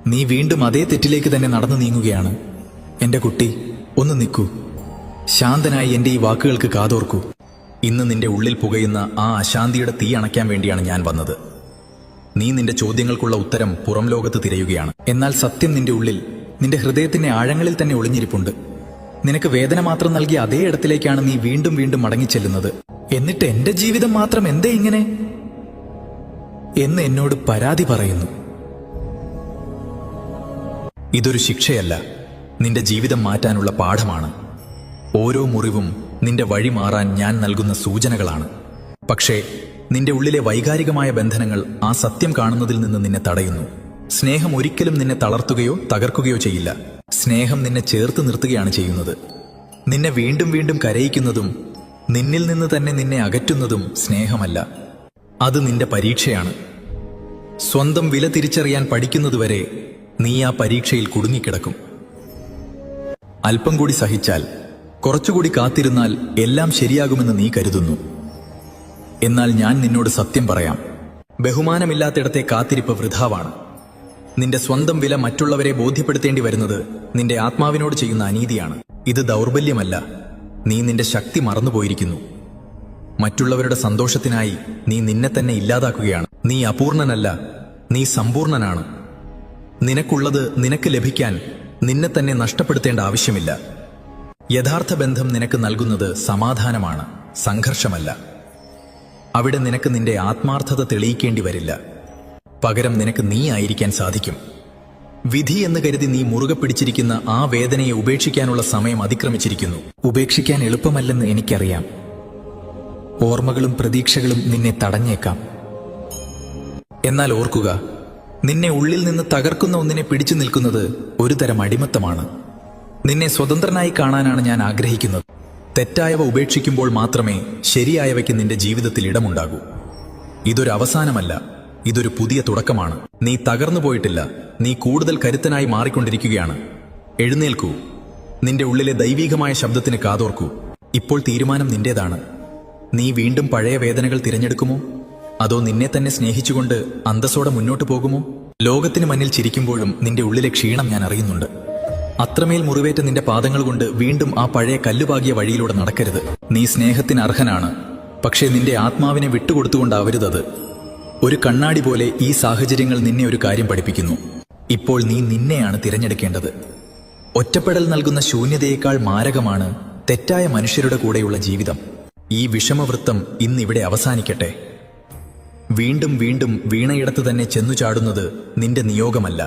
നീ വീണ്ടും അതേ തെറ്റിലേക്ക് തന്നെ നടന്നു നീങ്ങുകയാണ്. എന്റെ കുട്ടി, ഒന്ന് നിൽക്കൂ. ശാന്തനായി എന്റെ ഈ വാക്കുകൾക്ക് കാതോർക്കൂ. ഇന്ന് നിന്റെ ഉള്ളിൽ പുകയുന്ന ആ അശാന്തിയുടെ തീ അണയ്ക്കാൻ വേണ്ടിയാണ് ഞാൻ വന്നത്. നീ നിന്റെ ചോദ്യങ്ങൾക്കുള്ള ഉത്തരം പുറം ലോകത്ത് തിരയുകയാണ്. എന്നാൽ സത്യം നിന്റെ ഉള്ളിൽ, നിന്റെ ഹൃദയത്തിന്റെ ആഴങ്ങളിൽ തന്നെ ഒളിഞ്ഞിരിപ്പുണ്ട്. നിനക്ക് വേദന മാത്രം നൽകിയ അതേ ഇടത്തിലേക്കാണ് നീ വീണ്ടും വീണ്ടും മടങ്ങിച്ചെല്ലുന്നത്. എന്നിട്ട് എന്റെ ജീവിതം മാത്രം എന്തേ ഇങ്ങനെ എന്ന് എന്നോട് പരാതി പറയുന്നു. ഇതൊരു ശിക്ഷയല്ല, നിന്റെ ജീവിതം മാറ്റാനുള്ള പാഠമാണ്. ഓരോ മുറിവും നിന്റെ വഴി മാറാൻ ഞാൻ നൽകുന്ന സൂചനകളാണ്. പക്ഷേ നിന്റെ ഉള്ളിലെ വൈകാരികമായ ബന്ധനങ്ങൾ ആ സത്യം കാണുന്നതിൽ നിന്ന് നിന്നെ തടയുന്നു. സ്നേഹം ഒരിക്കലും നിന്നെ തളർത്തുകയോ തകർക്കുകയോ ചെയ്യില്ല. സ്നേഹം നിന്നെ ചേർത്ത് നിർത്തുകയാണ് ചെയ്യുന്നത്. നിന്നെ വീണ്ടും വീണ്ടും കരയിക്കുന്നതും നിന്നിൽ നിന്ന് തന്നെ നിന്നെ അകറ്റുന്നതും സ്നേഹമല്ല, അത് നിന്റെ പരീക്ഷയാണ്. സ്വന്തം വില തിരിച്ചറിയാൻ പഠിക്കുന്നതുവരെ നീ ആ പരീക്ഷയിൽ കുടുങ്ങിക്കിടക്കും. അല്പം കൂടി സഹിച്ചാൽ, കുറച്ചുകൂടി കാത്തിരുന്നാൽ എല്ലാം ശരിയാകുമെന്ന് നീ കരുതുന്നു. എന്നാൽ ഞാൻ നിന്നോട് സത്യം പറയാം, ബഹുമാനമില്ലാത്തിടത്തെ കാത്തിരിപ്പ് വൃഥാവാണ്. നിന്റെ സ്വന്തം വില മറ്റുള്ളവരെ ബോധ്യപ്പെടുത്തേണ്ടി വരുന്നത് നിന്റെ ആത്മാവിനോട് ചെയ്യുന്ന അനീതിയാണ്. ഇത് ദൗർബല്യമല്ല, നീ നിന്റെ ശക്തി മറന്നുപോയിരിക്കുന്നു. മറ്റുള്ളവരുടെ സന്തോഷത്തിനായി നീ നിന്നെ തന്നെ ഇല്ലാതാക്കുകയാണ്. നീ അപൂർണനല്ല, നീ സമ്പൂർണനാണ്. നിനക്കുള്ളത് നിനക്ക് ലഭിക്കാൻ നിന്നെ തന്നെ നഷ്ടപ്പെടുത്തേണ്ട ആവശ്യമില്ല. യഥാർത്ഥ ബന്ധം നിനക്ക് നൽകുന്നത് സമാധാനമാണ്, സംഘർഷമല്ല. അവിടെ നിനക്ക് നിന്റെ ആത്മാർത്ഥത തെളിയിക്കേണ്ടി വരില്ല. പകരം നിനക്ക് നീ ആയിരിക്കാൻ സാധിക്കും. വിധി എന്ന് കരുതി നീ മുറുകെ പിടിച്ചിരിക്കുന്ന ആ വേദനയെ ഉപേക്ഷിക്കാനുള്ള സമയം അതിക്രമിച്ചിരിക്കുന്നു. ഉപേക്ഷിക്കാൻ എളുപ്പമല്ലെന്ന് എനിക്കറിയാം. ഓർമ്മകളും പ്രതീക്ഷകളും നിന്നെ തടഞ്ഞേക്കാം. എന്നാൽ ഓർക്കുക, നിന്നെ ഉള്ളിൽ നിന്ന് തകർക്കുന്ന ഒന്നിനെ പിടിച്ചു നിൽക്കുന്നത് ഒരു തരം അടിമത്തമാണ്. നിന്നെ സ്വതന്ത്രനായി കാണാനാണ് ഞാൻ ആഗ്രഹിക്കുന്നത്. തെറ്റായവ ഉപേക്ഷിക്കുമ്പോൾ മാത്രമേ ശരിയായവയ്ക്ക് നിന്റെ ജീവിതത്തിൽ ഇടമുണ്ടാകൂ. ഇതൊരു അവസാനമല്ല, ഇതൊരു പുതിയ തുടക്കമാണ്. നീ തകർന്നു പോയിട്ടില്ല, നീ കൂടുതൽ കരുത്തനായി മാറിക്കൊണ്ടിരിക്കുകയാണ്. എഴുന്നേൽക്കൂ, നിന്റെ ഉള്ളിലെ ദൈവീകമായ ശബ്ദത്തിന് കാതോർക്കൂ. ഇപ്പോൾ തീരുമാനം നിന്റേതാണ്. നീ വീണ്ടും പഴയ വേദനകൾ തിരഞ്ഞെടുക്കുമോ, അതോ നിന്നെ തന്നെ സ്നേഹിച്ചുകൊണ്ട് അന്തസ്സോടെ മുന്നോട്ടു പോകുമോ? ലോകത്തിന് മുന്നിൽ ചിരിക്കുമ്പോഴും നിന്റെ ഉള്ളിലെ ക്ഷീണം ഞാൻ അറിയുന്നുണ്ട്. അത്രമേൽ മുറിവേറ്റ നിന്റെ പാദങ്ങൾ കൊണ്ട് വീണ്ടും ആ പഴയ കല്ലുപാകിയ വഴിയിലൂടെ നടക്കരുത്. നീ സ്നേഹത്തിന് അർഹനാണ്, പക്ഷേ നിന്റെ ആത്മാവിനെ വിട്ടുകൊടുത്തുകൊണ്ടാവരുതത്. ഒരു കണ്ണാടി പോലെ ഈ സാഹചര്യങ്ങൾ നിന്നെ ഒരു കാര്യം പഠിപ്പിക്കുന്നു. ഇപ്പോൾ നീ നിന്നെയാണ് തിരഞ്ഞെടുക്കേണ്ടത്. ഒറ്റപ്പെടൽ നൽകുന്ന ശൂന്യതയേക്കാൾ മാരകമാണ് തെറ്റായ മനുഷ്യരുടെ കൂടെയുള്ള ജീവിതം. ഈ വിഷമവൃത്തം ഇന്നിവിടെ അവസാനിക്കട്ടെ. വീണ്ടും വീണ്ടും വീണയിടത്ത് തന്നെ ചെന്നു ചാടുന്നത് നിന്റെ നിയോഗമല്ല,